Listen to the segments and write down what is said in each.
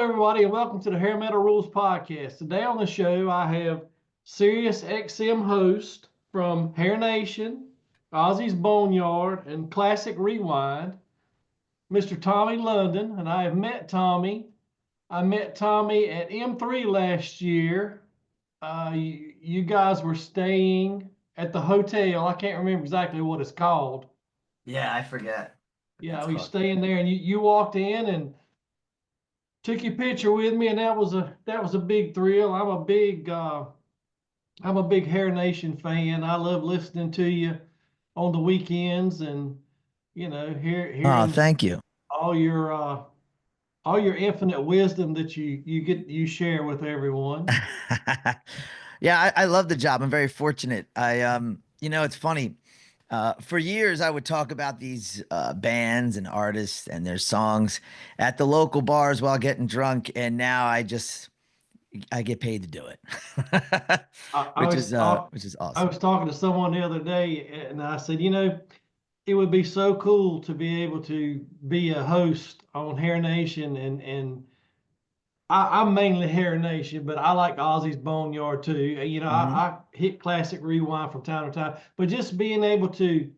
everybody, and welcome to the Hair Metal Rules podcast. Today on the show, I have SiriusXM host from Hair Nation, Ozzy's Boneyard, and Classic Rewind, Mr. Tommy London. And I have met Tommy. I met Tommy at M3 last year. You guys were staying at the hotel. I can't remember exactly what it's called. Yeah, I forget. Yeah, we staying there, and you walked in and took your picture with me, and that was a big thrill. I'm a big Hair Nation fan. I love listening to you on the weekends, and hearing thank you. all your infinite wisdom that you share with everyone. Yeah, I love the job. I'm very fortunate. It's funny. For years, I would talk about these bands and artists and their songs at the local bars while getting drunk, and now I get paid to do it, which is awesome. I was talking to someone the other day, and I said, it would be so cool to be able to be a host on Hair Nation, and I'm mainly Hair Nation, but I like Ozzy's Boneyard too. I hit Classic Rewind from time to time, but just being able to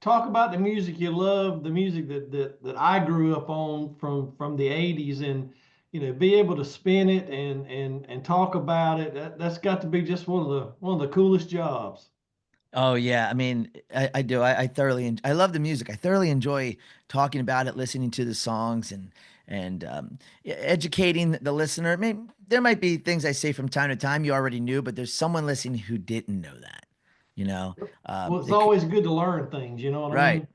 talk about the music you love, the music that I grew up on from the 80s, and be able to spin it and talk about it, that's got to be just one of the coolest jobs. Oh yeah, I mean, I do. I thoroughly I love the music. I thoroughly enjoy talking about it, listening to the songs, and educating the listener. I mean, there might be things I say from time to time you already knew, but there's someone listening who didn't know that. Well, it's always good to learn things. You know what I mean?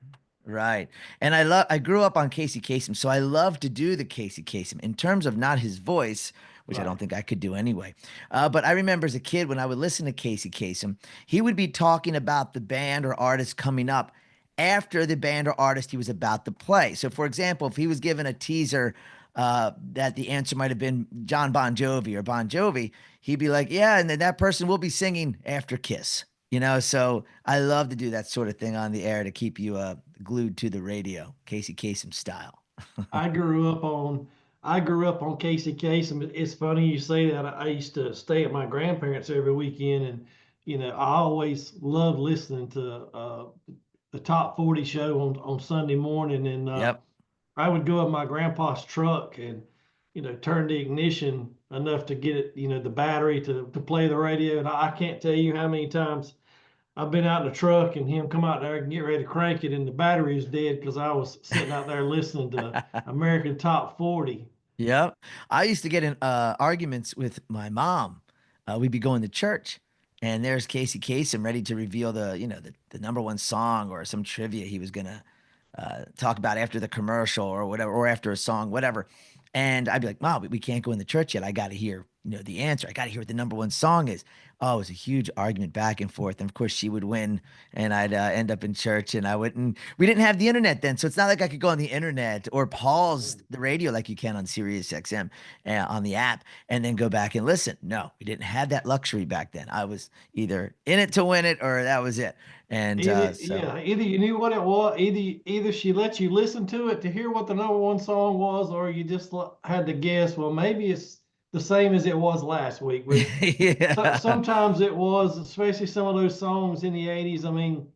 Right. And I grew up on Casey Kasem, so I love to do the Casey Kasem in terms of not his voice, which I don't think I could do anyway. But I remember as a kid when I would listen to Casey Kasem, he would be talking about the band or artist coming up after the band or artist he was about to play. So, for example, if he was given a teaser that the answer might have been John Bon Jovi or Bon Jovi, he'd be like, yeah, and then that person will be singing after Kiss. So I love to do that sort of thing on the air to keep you glued to the radio, Casey Kasem style. I grew up on Casey Kasem. It's funny you say that. I used to stay at my grandparents every weekend, and I always loved listening to the Top 40 show on Sunday morning, and Yep. I would go in my grandpa's truck and turn the ignition enough to get it, the battery to play the radio, and I can't tell you how many times I've been out in the truck and him come out there and get ready to crank it, and the battery is dead because I was sitting out there listening to American Top 40. Yep. I used to get in arguments with my mom. We'd be going to church, and there's Casey Kasem ready to reveal the number one song or some trivia he was gonna talk about after the commercial or whatever, or after a song, whatever. And I'd be like, Mom, we can't go in the church yet. I got to hear, the answer. I got to hear what the number one song is. Oh, it was a huge argument back and forth. And of course she would win, and I'd end up in church, and we didn't have the internet then. So it's not like I could go on the internet or pause the radio like you can on SiriusXM on the app and then go back and listen. No, we didn't have that luxury back then. I was either in it to win it or that was it. And either you knew what it was, either she let you listen to it to hear what the number one song was, or you just had to guess, well, maybe it's the same as it was last week. Yeah. Sometimes it was, especially some of those songs in the 80s. I mean,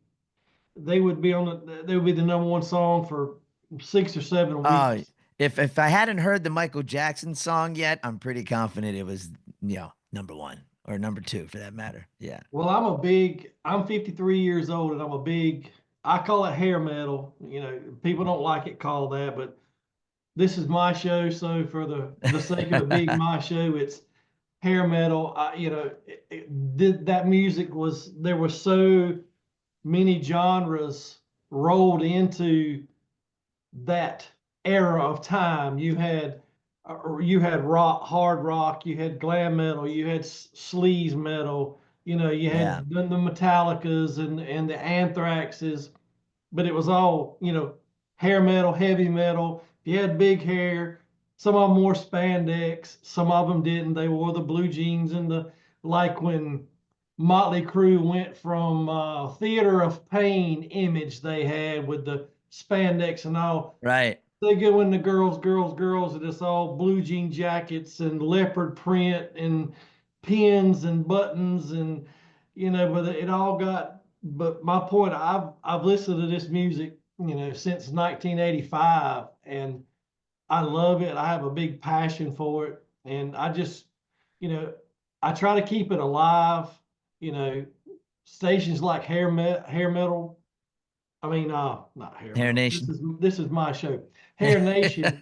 they would be the number one song for 6 or 7 weeks. If I hadn't heard the Michael Jackson song yet, I'm pretty confident it was, number one. Or number two, for that matter. Yeah. Well, I'm 53 years old, and I call it hair metal. People don't like it called that, but this is my show. So for the sake of it being my show, it's hair metal. That music there were so many genres rolled into that era of time. You had rock, hard rock, you had glam metal, you had sleaze metal, you had the Metallicas and the Anthraxes, but it was all, hair metal, heavy metal. If you had big hair, some of them wore spandex, some of them didn't. They wore the blue jeans and like when Motley Crue went from Theater of Pain image they had with the spandex and all. Right. they go in the girls, and it's all blue jean jackets and leopard print and pins and buttons and but it all got. But my point, I've listened to this music, since 1985, and I love it. I have a big passion for it, and you know, I try to keep it alive. You know, stations like Hair Metal. I mean, not Hair Hair Metal. Nation. This is my show, Hair Nation.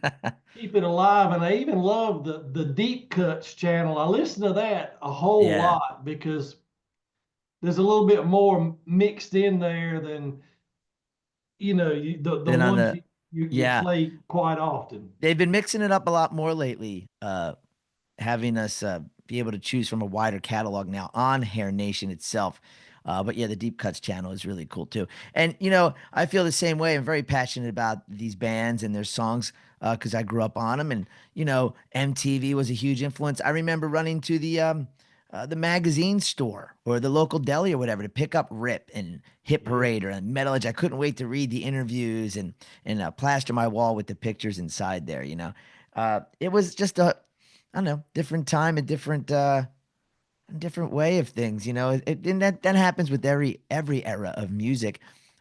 Keep it alive, and I even love the Deep Cuts channel. I listen to that a whole Yeah. lot because there's a little bit more mixed in there than the Then on ones the you yeah, play quite often. they've been mixing it up a lot more lately. Having us be able to choose from a wider catalog now on Hair Nation itself. But yeah, the Deep Cuts channel is really cool too. And I feel the same way. I'm very passionate about these bands and their songs because I grew up on them. And MTV was a huge influence. I remember running to the magazine store or the local deli or whatever to pick up Rip and Hit Yeah. Parade or Metal Edge. I couldn't wait to read the interviews and plaster my wall with the pictures inside there. It was just a I don't know, different time, a different way of things. And that happens with every era of music.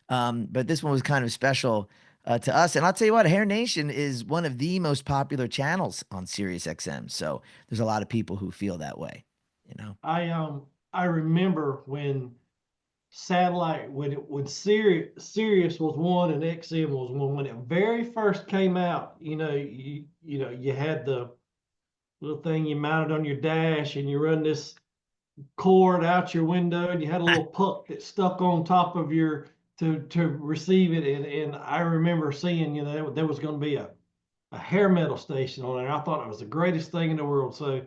But this one was kind of special to us. And I'll tell you what, Hair Nation is one of the most popular channels on SiriusXM. So there's a lot of people who feel that way. You know. I remember when satellite when Sirius was one and XM was one when it very first came out. You had the little thing you mounted on your dash, and you run this cord out your window, and you had a little puck that stuck on top of your to receive it. And I remember seeing there was going to be a hair metal station on there. I thought it was the greatest thing in the world. So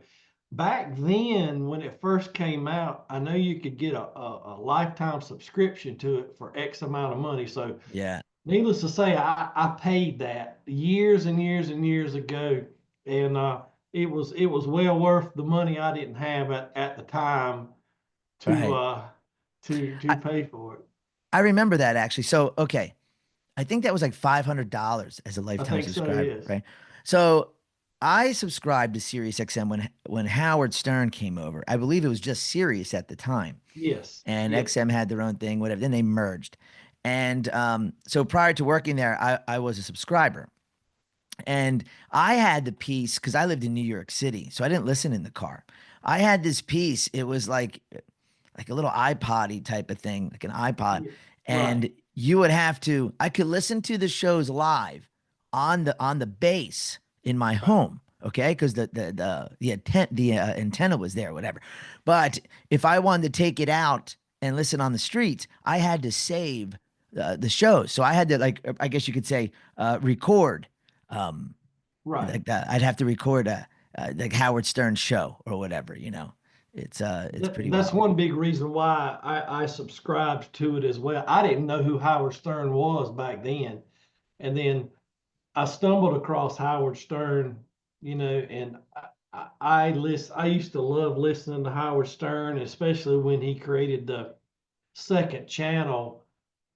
back then, when it first came out, I know you could get a lifetime subscription to it for X amount of money. So Yeah. needless to say, I paid that years and years and years ago, and it was well worth the money I didn't have at the time to Right. uh to I, pay for it. I remember that actually. So, okay. I think that was like $500 as a I lifetime think so. subscriber, Yes. right? So I subscribed to SiriusXM when Howard Stern came over. I believe it was just Sirius at the time, Yes. and Yes. XM had their own thing, whatever. Then they merged, and so prior to working there, I was a subscriber, and I had the piece because I lived in New York City, so I didn't listen in the car. I had this piece. It was like a little iPod type of thing, like an iPod. Yeah. Right. And you would have to, I could listen to the shows live on the base in my Right. home. Okay, because the antenna was there, whatever. But if I wanted to take it out and listen on the streets, I had to save the shows. So I had to, like, I guess you could say, record. Um, Right. like that. I'd have to record a like Howard Stern show or whatever. It's pretty That's wild. one big reason why I subscribed to it as well. I didn't know who Howard Stern was back then, and then I stumbled across Howard Stern, and I used to love listening to Howard Stern, especially when he created the second channel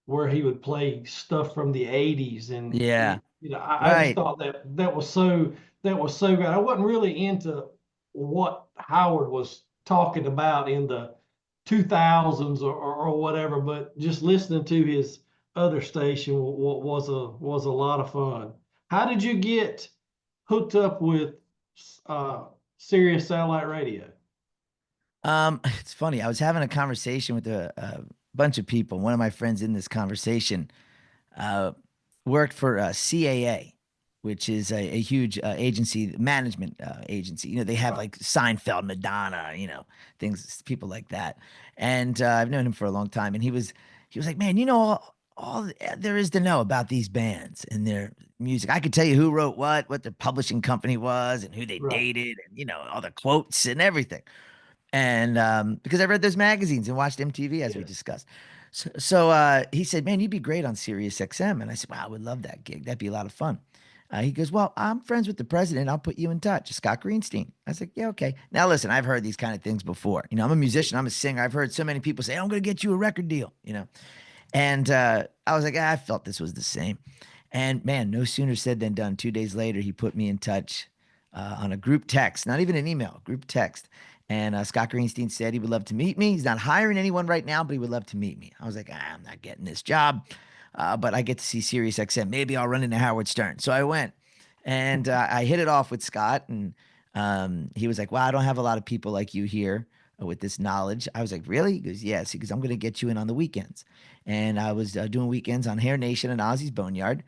where he would play stuff from the 80s. And Yeah. I just Right. thought that was so good. I wasn't really into what Howard was talking about in the 2000s or whatever, but just listening to his other station was a lot of fun. How did you get hooked up with uh, Sirius Satellite Radio? It's funny. I was having a conversation with a bunch of people. One of my friends in this conversation uh, worked for CAA, which is a huge agency, management agency. They have Right. like Seinfeld, Madonna, things, people like that. And I've known him for a long time. And he was like, man, all there is to know about these bands and their music. I could tell you who wrote what their publishing company was, and who they Right. dated, and all the quotes and everything. And because I read those magazines and watched MTV as we Yes. discussed. So he said, man, you'd be great on Sirius XM. And I said, wow, I would love that gig. That'd be a lot of fun. He goes, well, I'm friends with the president. I'll put you in touch, Scott Greenstein. I was like, yeah, okay. Now, listen, I've heard these kind of things before. I'm a musician, I'm a singer. I've heard so many people say, I'm going to get you a record deal. And I was like, I felt this was the same. And man, no sooner said than done. 2 days later, he put me in touch on a group text, not even an email, group text. And Scott Greenstein said he would love to meet me. He's not hiring anyone right now, but he would love to meet me. I was like, I'm not getting this job, but I get to see SiriusXM. Maybe I'll run into Howard Stern. So I went, and I hit it off with Scott, and he was like, "Well, I don't have a lot of people like you here with this knowledge." I was like, "Really?" He goes, "Yes." He goes, "I'm going to get you in on the weekends." And I was doing weekends on Hair Nation and Ozzy's Boneyard,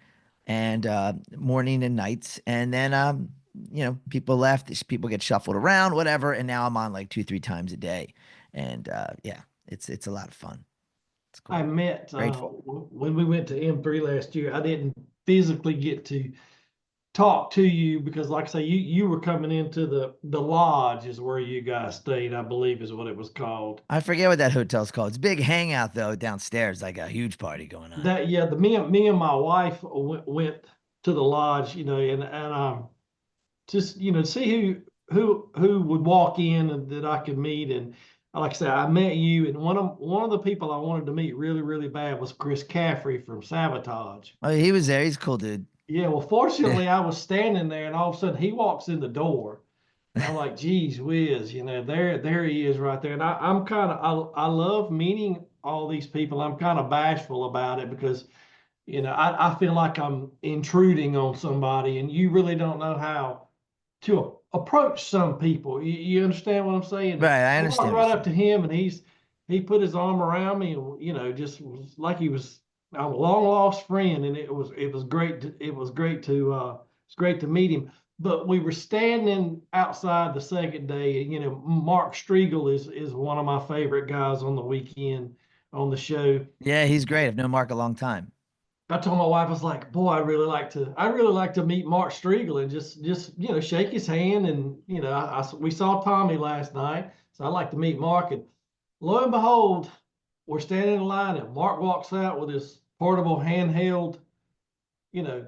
and morning and nights. And then people left. These people get shuffled around, whatever. And now I'm on like 2-3 times a day, and yeah, it's a lot of fun. It's I cool. met Grateful. when we went to M3 last year. I didn't physically get to talk to you because, like I say, you were coming into the lodge is where you guys stayed, I believe is what it was called. I forget what that hotel's called. It's a big hangout though downstairs, like a huge party going on. That yeah, the me and my wife went to the lodge, and just see who would walk in and that I could meet. And like I said, I met you, and one of the people I wanted to meet really really bad was Chris Caffrey from Sabotage. Oh, he was there. He's a cool dude. Yeah, well, fortunately, I was standing there, and all of a sudden he walks in the door, and I'm like, "Geez whiz," there he is right there. And I'm kind of I love meeting all these people. I'm kind of bashful about it because I feel like I'm intruding on somebody, and you really don't know how to approach some people. You understand what I'm saying? Right, I I walked understand what right you're up to saying. him, and he put his arm around me, and just was like he was a long lost friend, and it was great. It's great to meet him. But we were standing outside the second day, and Mark Striegel is one of my favorite guys on the weekend on the show. Yeah, he's great. I've known Mark a long time. I told my wife, I was like, boy, I really like to meet Mark Striegel and just shake his hand. And we saw Tommy last night, so I'd like to meet Mark. And lo and behold, we're standing in line, and Mark walks out with his portable handheld, you know,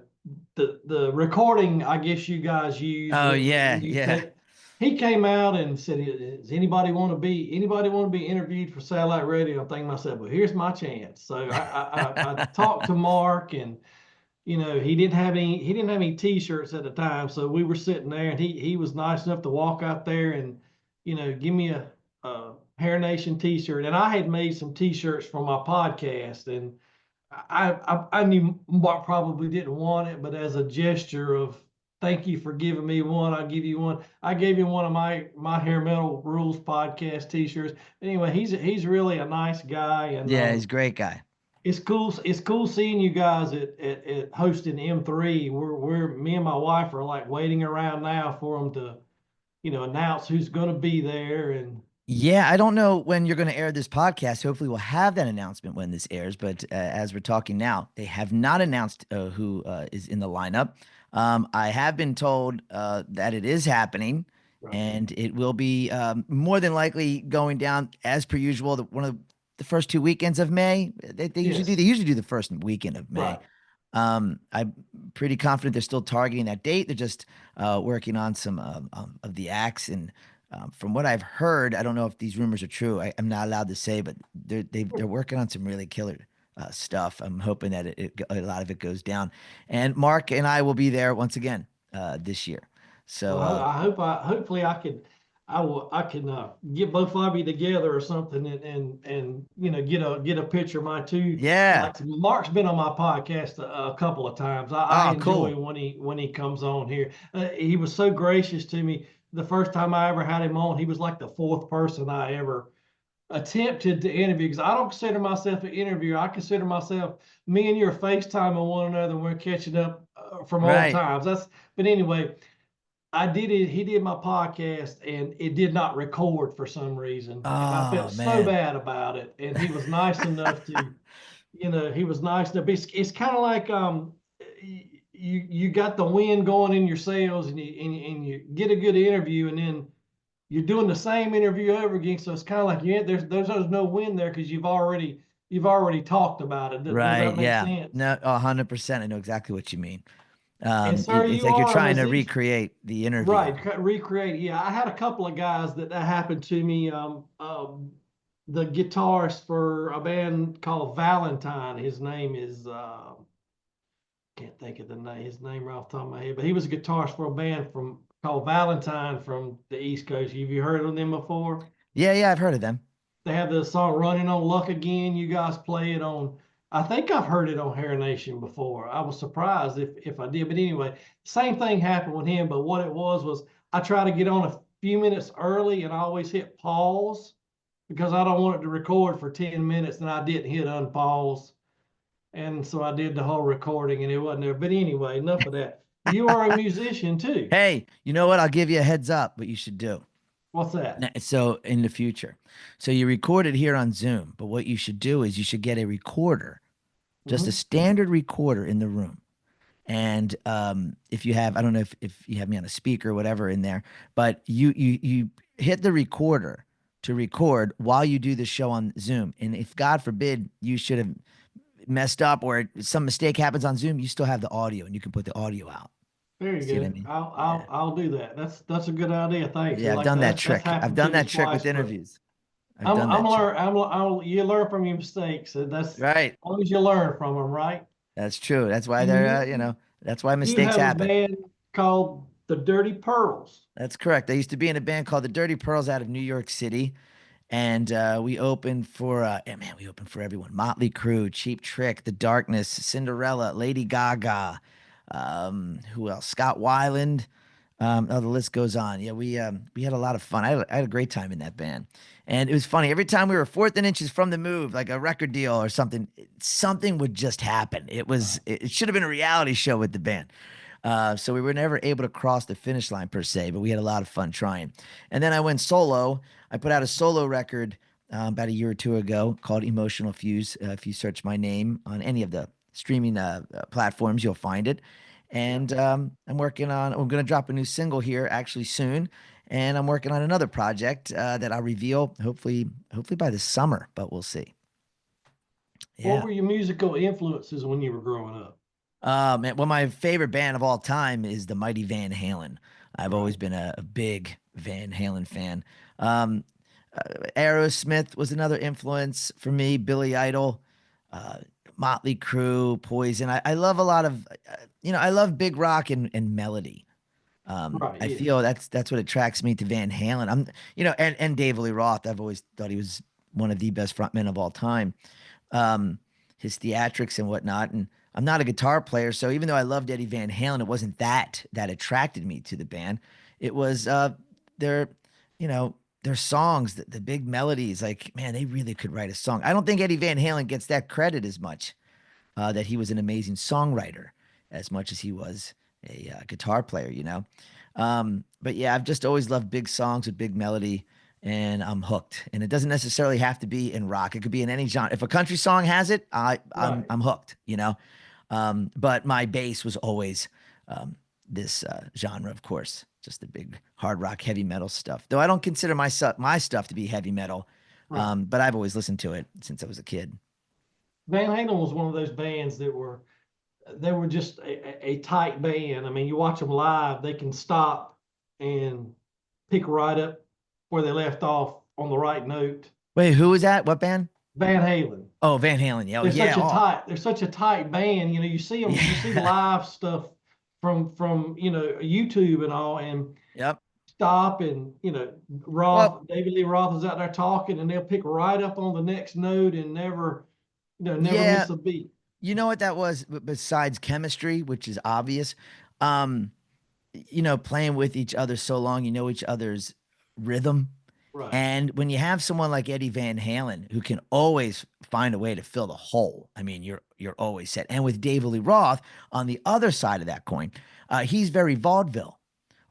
the recording I guess you guys use Oh when yeah, you yeah. take. He came out and said, "Does anybody want to be interviewed for satellite radio?" I'm thinking to myself, "Well, here's my chance." So I talked to Mark, and he didn't have any T-shirts at the time, so we were sitting there, and he was nice enough to walk out there and give me a Hair Nation T-shirt, and I had made some T-shirts for my podcast, and I knew Mark probably didn't want it, but as a gesture of thank you for giving me one, I'll give you one. I gave him one of my Hair Metal Rules podcast T-shirts. Anyway, he's really a nice guy, and Yeah, he's a great guy. it's cool. It's cool seeing you guys at hosting M3. We're me and my wife are like waiting around now for them to announce who's going to be there. And Yeah, I don't know when you're going to air this podcast. Hopefully, we'll have that announcement when this airs. But as we're talking now, they have not announced who is in the lineup. I have been told that it is happening, right, and it will be more than likely going down as per usual. One of the first 2 weekends of May. They usually do. yes, They usually do the first weekend of May. right. I'm pretty confident they're still targeting that date. They're just working on some of the acts, and from what I've heard, I don't know if these rumors are true. I'm not allowed to say, but they're working on some really killer stuff. I'm hoping that a lot of it goes down, and Mark and I will be there once again this year. Well, So hopefully I can get both of you together or something, and get a picture of my two. yeah. Like Mark's been on my podcast a couple of times. I Oh, enjoy cool. when he comes on here. He was so gracious to me. The first time I ever had him on, he was like the fourth person I ever attempted to interview, because I don't consider myself an interviewer. I consider myself, me and you are FaceTiming one another, and we're catching up from old Right. times. But anyway, I did it. He did my podcast, and it did not record for some reason, and I Oh felt so man. bad about it. And he was nice enough to, he was nice enough. It's kind of like you got the wind going in your sails, and you get a good interview, and then you're doing the same interview over again. So it's kind of like there's no wind there because you've already talked about it. Does Right. that make Yeah. sense? No, 100%. I know exactly what you mean. And sir, It's you like you're are a trying to musician. recreate the interview. Right, recreate. Yeah, I had a couple of guys that happened to me. The guitarist for a band called Valentine. His name is can't think of his name right off the top of my head, but he was a guitarist for a band called Valentine from the East Coast. Have you heard of them before? Yeah, yeah, I've heard of them. They have the song "Running on Luck Again." You guys play it on. I think I've heard it on Hair Nation before. I was surprised if I did, but anyway, same thing happened with him. But what it was I try to get on a few minutes early, and I always hit pause because I don't want it to record for 10 minutes, and I didn't hit unpause. And so I did the whole recording and it wasn't there. But anyway, enough of that. You are a musician too. Hey, you know what? I'll give you a heads up what you should do. What's that? So in the future, so you record it here on Zoom, but what you should do is you should get a recorder, just a standard recorder in the room. And if you have, I don't know if you have me on a speaker or whatever in there, but you hit the recorder to record while you do the show on Zoom. And if God forbid you should have messed up or some mistake happens on Zoom, you still have the audio and you can put the audio out. There you See go. what I mean? I'll do that. That's a good idea. Thanks. Yeah, I've Like done that that's trick. I've happened done to me that trick twice, with but interviews. I've done I'm that trick. you learn from your mistakes. So that's Right. as long as you learn from them, right? That's true. That's why And they're, that's why you mistakes have a happen. band called the Dirty Pearls. That's correct. I used to be in a band called the Dirty Pearls out of New York City. And we opened for, we opened for everyone. Motley Crue, Cheap Trick, The Darkness, Cinderella, Lady Gaga. Who else? Scott Weiland. The list goes on. Yeah, we had a lot of fun. I had a great time in that band. And it was funny. Every time we were 4th and inches from the move, like a record deal or something, something would just happen. It should have been a reality show with the band. So we were never able to cross the finish line per se, but we had a lot of fun trying. And then I went solo. I put out a solo record about a year or two ago called Emotional Fuse. If you search my name on any of the streaming platforms, you'll find it. And I'm going to drop a new single here actually soon. And I'm working on another project that I'll reveal hopefully by the summer, but we'll see. Yeah. What were your musical influences when you were growing up? Well, my favorite band of all time is the Mighty Van Halen. I've always been a big Van Halen fan. Aerosmith was another influence for me. Billy Idol, Motley Crue, Poison. I love a lot of, I love big rock and melody. I feel that's what attracts me to Van Halen. And David Lee Roth. I've always thought he was one of the best frontmen of all time. His theatrics and whatnot. And I'm not a guitar player, so even though I loved Eddie Van Halen, it wasn't that attracted me to the band. It was their songs, the big melodies. Like, man, they really could write a song. I don't think Eddie Van Halen gets that credit as much. That he was an amazing songwriter as much as he was a guitar player, But yeah, I've just always loved big songs with big melody, and I'm hooked. And it doesn't necessarily have to be in rock. It could be in any genre. If a country song has it, I'm hooked, But my base was always this genre, of course, just the big hard rock, heavy metal stuff. Though I don't consider my stuff to be heavy metal, but I've always listened to it since I was a kid. Van Halen was one of those bands that were just a tight band. I mean, you watch them live, they can stop and pick right up where they left off on the right note. Wait, who was that? What band? Van Halen. Oh, Van Halen. Yeah, they're such a tight band. You see them, you see live stuff from YouTube and all, and stop and David Lee Roth is out there talking, and they'll pick right up on the next note and never miss a beat. You know what that was besides chemistry, which is obvious. Playing with each other so long, you know each other's rhythm. Right. And when you have someone like Eddie Van Halen who can always find a way to fill the hole, I mean, you're always set. And with David Lee Roth on the other side of that coin, he's very vaudeville.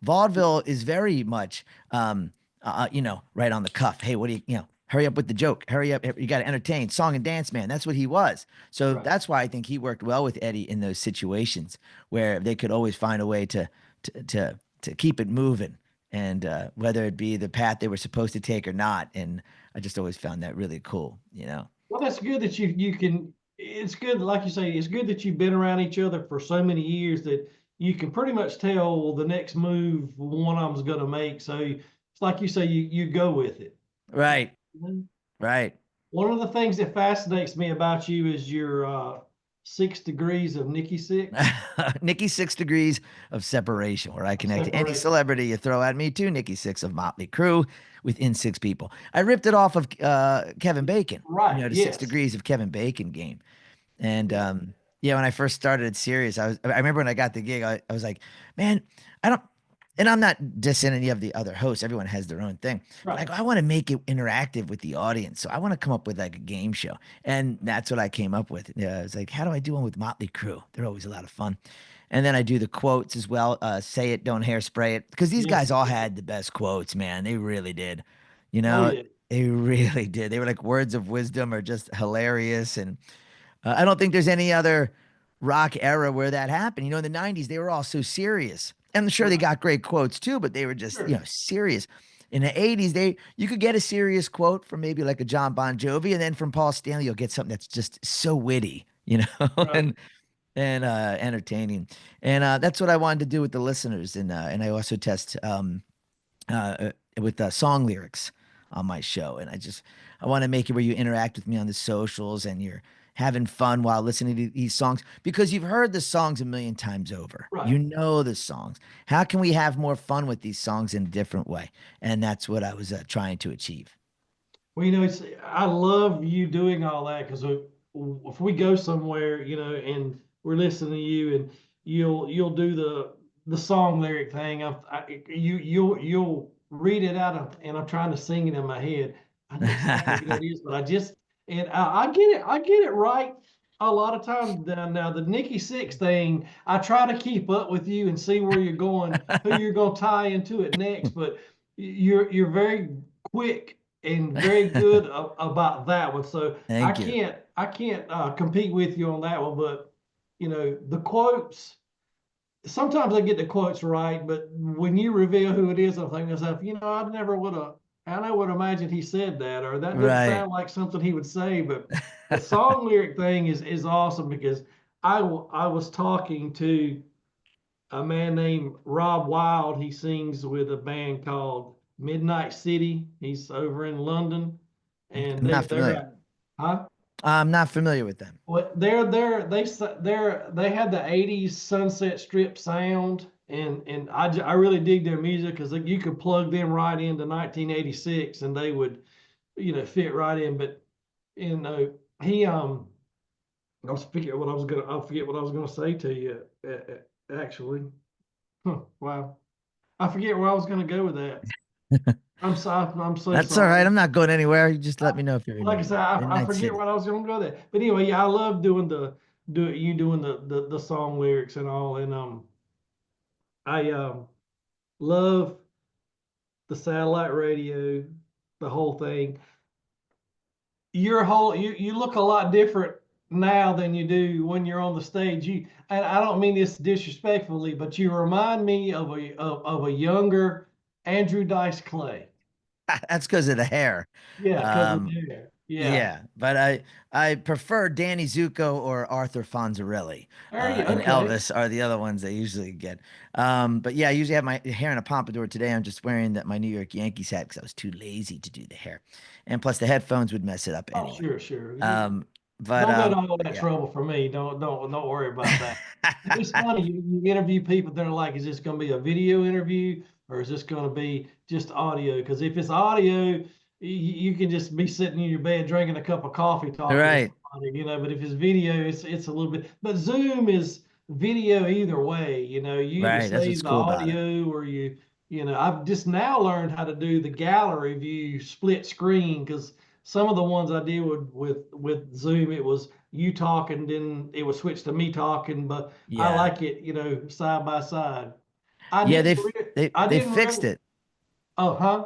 Vaudeville is very much, right on the cuff. Hey, what do you hurry up with the joke. Hurry up. You got to entertain. Song and dance man. That's what he was. So that's why I think he worked well with Eddie in those situations where they could always find a way to keep it moving. And whether it be the path they were supposed to take or not. And I just always found that really cool, Well, that's good that you can, it's good, like you say, it's good that you've been around each other for so many years that you can pretty much tell the next move one of them's going to make. So it's like you say, you go with it. Right. Right. One of the things that fascinates me about you is your 6 Degrees of Nikki Six. Nikki Six Degrees of Separation, where I connect to any Separate. celebrity you throw at me too. Nikki Six of Motley Crue within six people. I ripped it off of Kevin Bacon, Right. the Six Yes. Degrees of Kevin Bacon game. And Yeah. yeah, when I first started at Sirius, I remember when I got the gig, I was like, man, I don't, and I'm not dissing any of the other hosts. Everyone has their own thing. But Right. I want to make it interactive with the audience. So I want to come up with like a game show. And that's what I came up with. Yeah, I was like, how do I do one with Motley Crue? They're always a lot of fun. And then I do the quotes as well. Say it, don't hairspray it. Because these Yes. guys all had the best quotes, man. They really did. You Oh know, yeah. they really did. They were like words of wisdom or just hilarious. And I don't think there's any other rock era where that happened. In the 90s, they were all so serious. And I'm sure they Right. got great quotes too, but they were just, Sure. serious. In the 80s, you could get a serious quote from maybe like a John Bon Jovi, and then from Paul Stanley, you'll get something that's just so witty, Right. and entertaining. And that's what I wanted to do with the listeners. And I also test with song lyrics on my show. And I want to make it where you interact with me on the socials and you're having fun while listening to these songs because you've heard the songs a million times over. Right. You know the songs. How can we have more fun with these songs in a different way? And that's what I was trying to achieve. Well, I love you doing all that because if we go somewhere, and we're listening to you, and you'll do the song lyric thing. You'll read it out of, and I'm trying to sing it in my head. I know exactly what it is, but I get it. I get it right a lot of times. Now the Nikki Six thing, I try to keep up with you and see where you're going, who you're going to tie into it next. But you're very quick and very good about that one. So Thank you. I can't compete with you on that one. But the quotes. Sometimes I get the quotes right, but when you reveal who it is, I'm thinking to myself, I never would have. I would imagine he said that, or that doesn't Right. sound like something he would say. But the song lyric thing is awesome because I was talking to a man named Rob Wild. He sings with a band called Midnight City. He's over in London, and I'm not familiar. huh? I'm not familiar with them. Well, they had the '80s Sunset Strip sound, and I really dig their music because you could plug them right into 1986 and they would fit right in. But he I'll forget what I was gonna say to you actually. Wow. I forget where I was going to go with that. I'm so That's all right. sorry. I'm not going anywhere. You just let me know if you Like I remember. said, I Midnight forget City. what I was going to go there. But anyway, yeah, I love doing the song lyrics and all. And I love the satellite radio, the whole thing. You look a lot different now than you do when you're on the stage. And I don't mean this disrespectfully, but you remind me of a younger Andrew Dice Clay. That's because of the hair. Yeah, because of Um, there. Yeah. yeah, but I prefer Danny Zuko or Arthur Fonzarelli. There you And okay. Elvis are the other ones I usually get. But yeah, I usually have my hair in a pompadour. Today I'm just wearing my New York Yankees hat because I was too lazy to do the hair, and plus the headphones would mess it up Oh, anyway. sure, sure. Um, but Don't go to all that yeah. trouble for me. Don't worry about that. It's funny. You interview people. They're like, is this going to be a video interview or is this going to be just audio? Because if it's audio, you can just be sitting in your bed drinking a cup of coffee talking to Right, somebody. But if it's video, it's a little bit. But Zoom is video either way. You either right. That's what's save the cool about it. audio or I've just now learned how to do the gallery view split screen because some of the ones I did with Zoom, it was you talking, then it would switch to me talking, but I Yeah, like it, side by side. yeah. I They didn't fixed really. it. Oh, huh?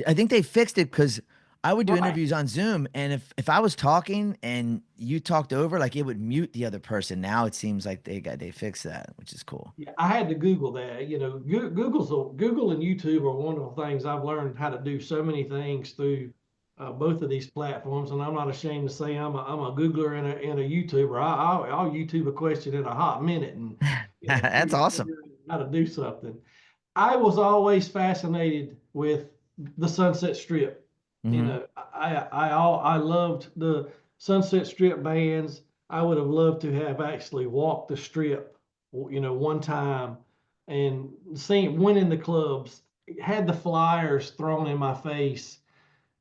I think they fixed it because I would do Right. interviews on Zoom, and if I was talking and you talked over, like it would mute the other person. Now it seems like they fixed that, which is cool. Yeah, I had to Google that. Google and YouTube are wonderful things. I've learned how to do so many things through both of these platforms, and I'm not ashamed to say I'm a Googler and a YouTuber. I'll YouTube a question in a hot minute and That's awesome. figure out how to do something. I was always fascinated with the Sunset Strip. Hmm. I loved the Sunset Strip bands. I would have loved to have actually walked the strip, one time and seen, went in the clubs, had the flyers thrown in my face,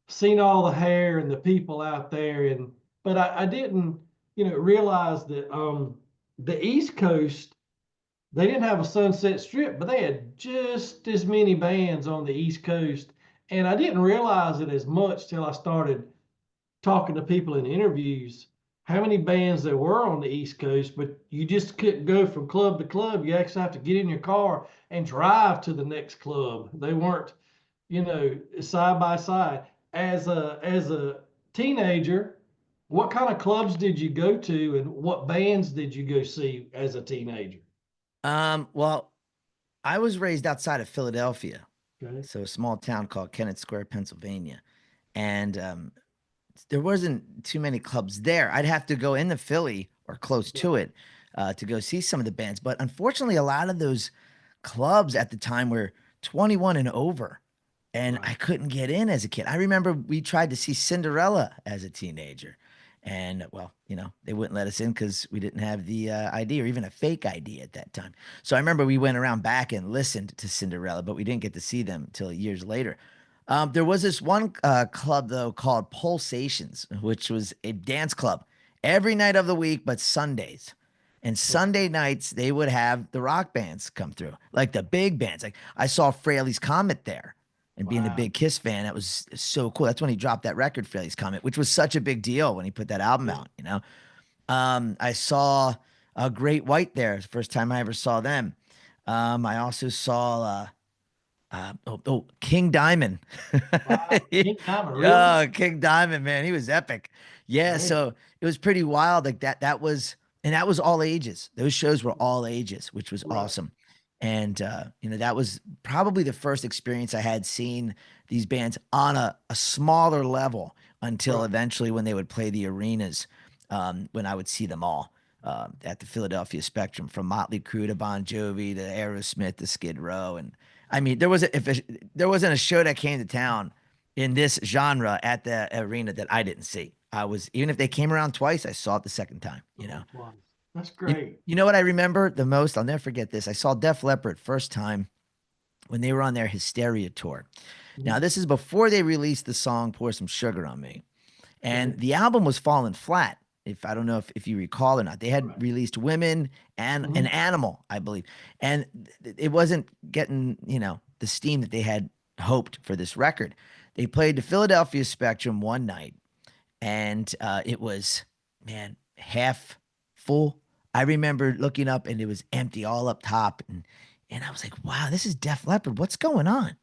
seen all the hair and the people out there. But I didn't, realize that the East Coast, they didn't have a Sunset Strip, but they had just as many bands on the East Coast. And I didn't realize it as much till I started talking to people in interviews how many bands there were on the East Coast, but you just couldn't go from club to club. You actually have to get in your car and drive to the next club. They weren't, side by side. As a teenager, what kind of clubs did you go to, and what bands did you go see as a teenager? Well, I was raised outside of Philadelphia, Okay. so a small town called Kennett Square, Pennsylvania, and there wasn't too many clubs there. I'd have to go into Philly or close to it to go see some of the bands. But unfortunately, a lot of those clubs at the time were 21 and over, and I Right. couldn't get in as a kid. I remember we tried to see Cinderella as a teenager, and well, they wouldn't let us in because we didn't have the ID or even a fake ID at that time. So I remember we went around back and listened to Cinderella, but we didn't get to see them until years later. There was this one club though called Pulsations, which was a dance club every night of the week, but Sundays. And Sunday nights they would have the rock bands come through, like the big bands. Like I saw Fraley's Comet there, and being a Wow. big Kiss fan, that was so cool. That's when he dropped that record, Fraley's Comet, which was such a big deal when he put that album Yeah. out. I saw Great White there, the first time I ever saw them. I also saw King Diamond. Wow. King Diamond, really? Yeah, King Diamond, man, he was epic. Yeah, Hey. so it was pretty wild. Like that was all ages. Those shows were all ages, which was Right. awesome. And that was probably the first experience I had seeing these bands on a smaller level until Right. eventually when they would play the arenas, when I would see them all at the Philadelphia Spectrum, from Motley Crue to Bon Jovi to Aerosmith to Skid Row. And I mean, there wasn't a show that came to town in this genre at the arena that I didn't see. I was, even if they came around twice, I saw it the second time. Twice. That's You, great. you know what I remember the most? I'll never forget this. I saw Def Leppard first time when they were on their Hysteria tour. Now, Mhm. this is before they released the song Pour Some Sugar on Me. And Okay. the album was falling flat. If I don't know if you recall or not, they had Right. released Women and an Mhm. Animal, I believe. And it wasn't getting, the steam that they had hoped for this record. They played the Philadelphia Spectrum one night, and it was, man, half full. I remember looking up and it was empty all up top, and I was like, wow, this is Def Leppard. What's going on?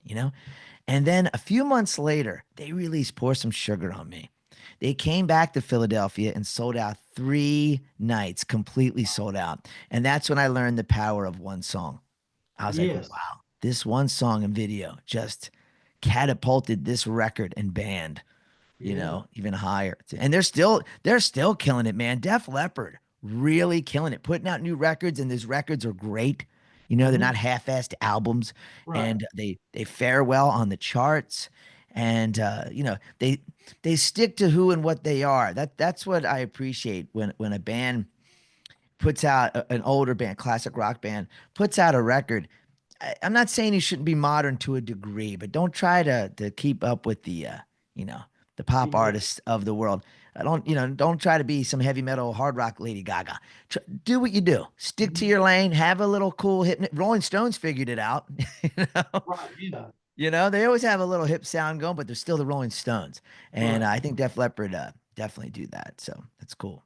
And then a few months later, they released Pour Some Sugar on Me. They came back to Philadelphia and sold out 3 nights, completely sold out. And that's when I learned the power of one song. I was like, Yes. wow, this one song and video just catapulted this record and band, Yeah. even higher. And they're still killing it, man. Def Leppard really killing it, putting out new records, and those records are great. They're not Mhm. half-assed albums, Right. and they fare well on the charts. And they stick to who and what they are. That's what I appreciate when a band puts out an older band, classic rock band, puts out a record. I'm not saying you shouldn't be modern to a degree, but don't try to keep up with you know, the pop Yeah. artists of the world. I don't try to be some heavy metal hard rock Lady Gaga. Do what you do. Stick to Mhm. your lane. Have a little cool hip. Rolling Stones figured it out. You know, Right. Yeah. they always have a little hip sound going, but they're still the Rolling Stones. And Right. I think Def Leppard definitely do that. So that's cool.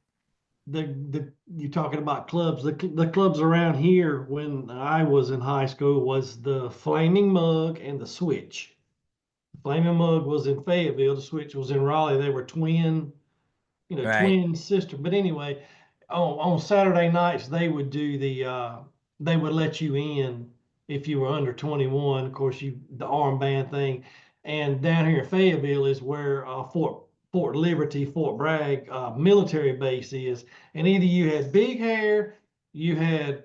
The you're talking about clubs. The clubs around here when I was in high school was the Flaming Mug and the Switch. The Flaming Mug was in Fayetteville. The Switch was in Raleigh. They were Right. twin sister. But anyway, on Saturday nights they would let you in if you were under 21. Of course, the armband thing. And down here in Fayetteville is where Fort Liberty, Fort Bragg military base is. And either you had big hair, you had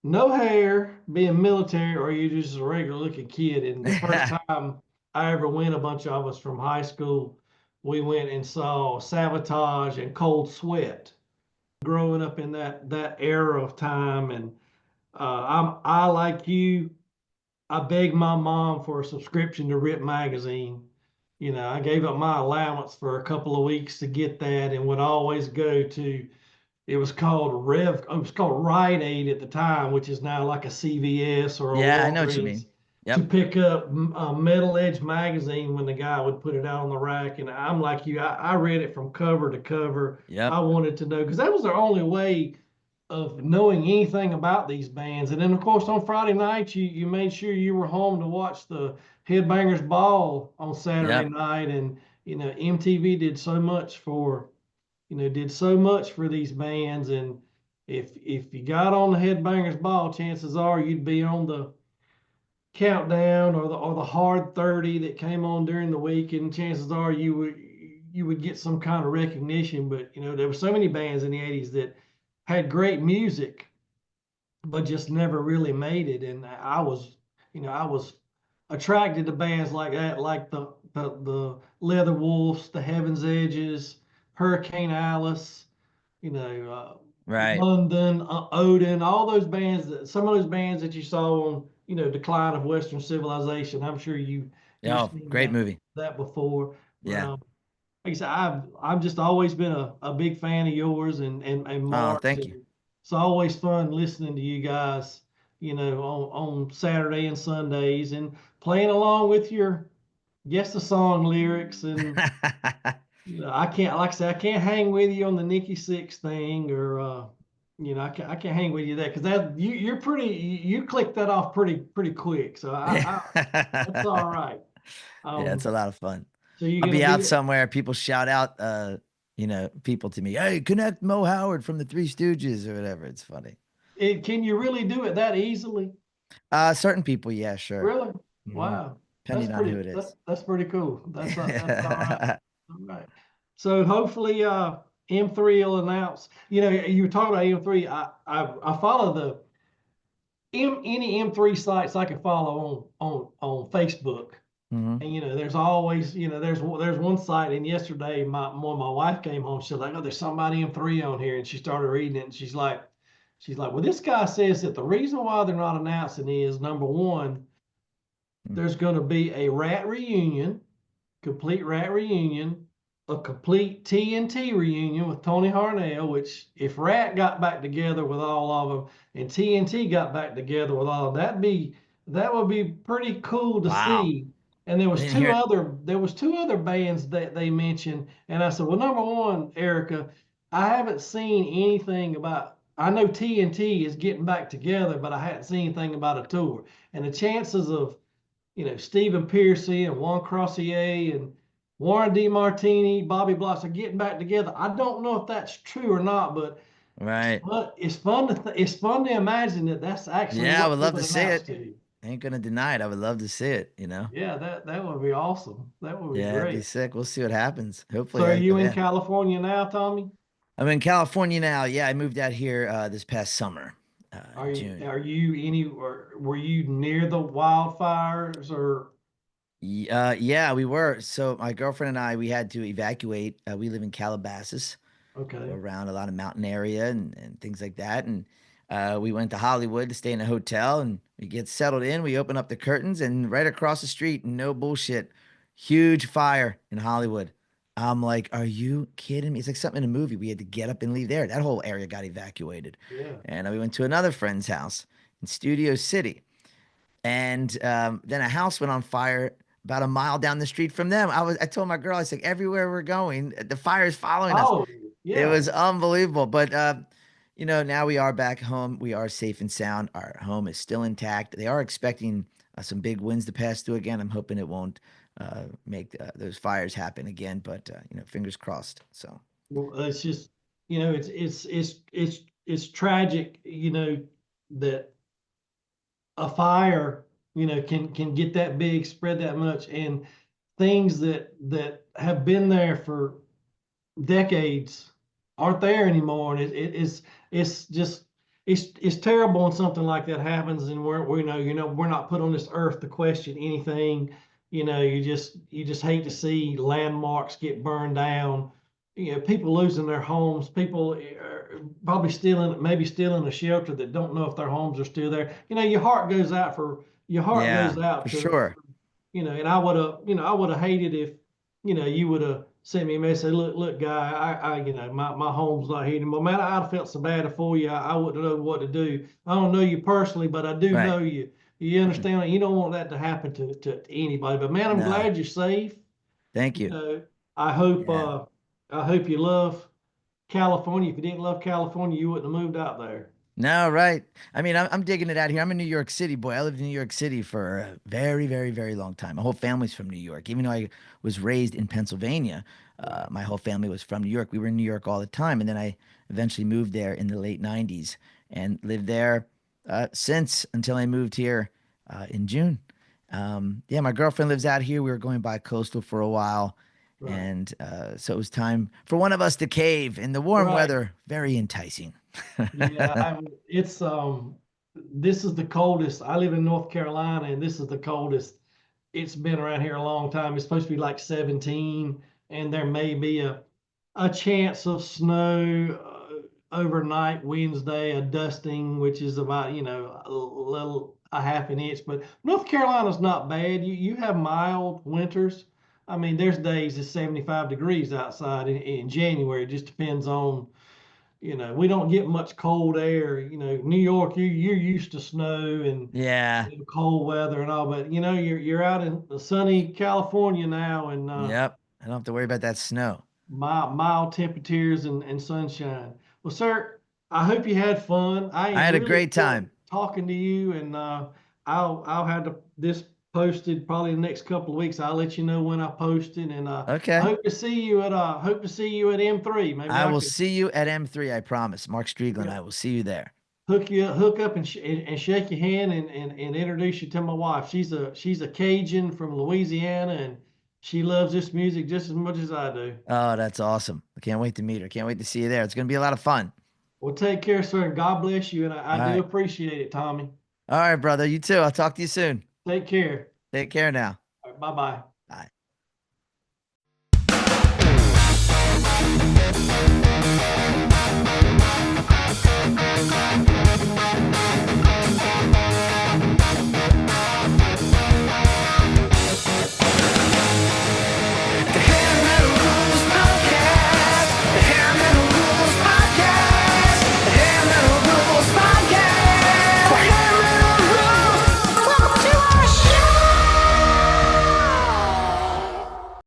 no hair, being military, or you just a regular looking kid. And the first time I ever went, a bunch of us from high school, we went and saw Sabotage and Cold Sweat growing up in that era of time. And I like you, I begged my mom for a subscription to Rip magazine. You know, I gave up my allowance for a couple of weeks to get that, and would always go to. It was called It was called Rite Aid at the time, which is now like a CVS or a Yeah, I know what you Walgreens, mean. to Yep. pick up Metal Edge magazine when the guy would put it out on the rack. And I'm like you, I read it from cover to cover. I Yep. wanted to know because that was the only way of knowing anything about these bands. And then of course on Friday nights you made sure you were home to watch the Headbangers Ball on Saturday Yep. night. And you know MTV did so much for did so much for these bands. And if you got on the Headbangers Ball, chances are you'd be on the countdown or the hard 30 that came on during the week, and chances are you would get some kind of recognition. But there were so many bands in the 80s that had great music but just never really made it. And I was attracted to bands like that, like the Leather Wolves, the Heaven's Edges, Hurricane Alice, Right. London, Odin, all those bands some of those bands that you saw on, Decline of Western Civilization. I'm sure you've Oh, seen great movie. that before. But Yeah. like I said, I've just always been a big fan of yours and Oh, Mark's, thank and you. it's always fun listening to you guys, on Saturday and Sundays, and playing along with your guess the song lyrics. And I can't, like I said, I can't hang with you on the Nikki Six thing, or I can't hang with you there because that you're pretty, you click that off pretty quick. So that's all Yeah. right. Yeah, it's Um, a lot of fun. so you're I'll gonna be out be somewhere, people shout out people to me, hey, connect Mo Howard from the Three Stooges or whatever. It's funny. can you really do it that easily? Certain people, yeah, sure. Really? Hmm. Wow. That's Depending on who pretty it is. that's pretty cool. That's all right. All right. So hopefully M3 will announce, you were talking about M3. I follow any M3 sites I can follow on Facebook. Hmm. And there's always, there's one site. And yesterday when my wife came home, she's like, oh, there's somebody M3 on here. And she started reading it, and she's like, well, this guy says that the reason why they're not announcing is, number one, there's going to be a Rat reunion, complete Rat reunion, a complete TNT reunion with Tony Harnell. Which, if Rat got back together with all of them and TNT got back together with all of them, that would be pretty cool to Wow. see. And there I was didn't two hear it. other there was two other bands that they mentioned, and I said, well, number one, Erica, I haven't seen anything about. I know TNT is getting back together, but I hadn't seen anything about a tour. And the chances of Stephen Pearcy and Juan Crossier and Warren DeMartini, Bobby Blotz are getting back together. I don't know if that's true or not, but Right. it's fun to imagine that that's actually Yeah, I what would they love would to see announce it. to you. Ain't gonna deny it. I would love to see it. Yeah, that would be awesome. That would be Yeah, it'd be great. sick. We'll see what happens. So Hopefully, are you in yeah. California now, Tommy? I'm in California now. Yeah, I moved out here this past summer, Are you June. are you any or were you near the wildfires or Yeah, we were. So my girlfriend and I, we had to evacuate. We live in Calabasas, so okay? around a lot of mountain area and things like that. And we went to Hollywood to stay in a hotel, and we get settled in. We open up the curtains, and right across the street, no bullshit, huge fire in Hollywood. I'm like, are you kidding me? It's like something in a movie. We had to get up and leave there. That whole area got evacuated. Yeah. And we went to another friend's house in Studio City. And then a house went on fire about a mile down the street from them. I told my girl, I said, everywhere we're going, the fire is following us. Oh, It yeah. was unbelievable. But now we are back home. We are safe and sound. Our home is still intact. They are expecting some big winds to pass through again. I'm hoping it won't make those fires happen again. But fingers crossed. So Well, it's just, it's tragic, that a fire, can get that big, spread that much, and things that have been there for decades aren't there anymore. And it's just it's terrible when something like that happens, and we're not put on this earth to question anything. You just hate to see landmarks get burned down, people losing their homes, people probably maybe still in a shelter that don't know if their homes are still there. Your heart goes out Yeah, for to, sure. and I would have hated if, you would have sent me a message, look, guy, my home's not here anymore. Man, I'd have felt so bad for you. I wouldn't know what to do. I don't know you personally, but I do Right. know you. You understand? You don't want that to happen to anybody. But man, I'm No, glad you're safe. thank You you. know, I hope Yeah. I hope you love California. If you didn't love California, you wouldn't have moved out there. No, right. I mean, I'm digging it out here. I'm a New York City boy. I lived in New York City for a very, very, very long time. My whole family's from New York. Even though I was raised in Pennsylvania, Right. my whole family was from New York. We were in New York all the time. And then I eventually moved there in the late 90s and lived there since until I moved here in June. Yeah, my girlfriend lives out here. We were going by coastal for a while. Right. And so it was time for one of us to cave in the warm Right. weather. Very enticing. Yeah, it's this is the coldest. I live in North Carolina, and this is the coldest it's been around here a long time. It's supposed to be like 17, and there may be a chance of snow overnight Wednesday, a dusting, which is about, a half an inch. But North Carolina's not bad. You have mild winters. I mean, there's days it's 75 degrees outside in January. It just depends on, we don't get much cold air. New York, you're used to snow and Yeah. cold weather and all, but you're out in the sunny California now, and Yep. I don't have to worry about that snow. mild temperatures and sunshine. Well, sir, I hope you had fun. I I had a really great enjoyed time. talking to you, and I'll have this posted probably in the next couple of weeks. I'll let you know when I post it, and I Okay. hope to see you at M3. Maybe I I will could, see you at M3. I promise. Mark Striegel and yeah, I will see you there. hook up and shake your hand and introduce you to my wife. She's a Cajun from Louisiana, and she loves this music just as much as I do. Oh, that's awesome. I can't wait to meet her. Can't wait to see you there. It's going to be a lot of fun. Well, take care, sir, and God bless you. And All I do right. appreciate it, Tommy. All right, brother. You too. I'll talk to you soon. Take care. Take care now. All right, bye bye. Bye.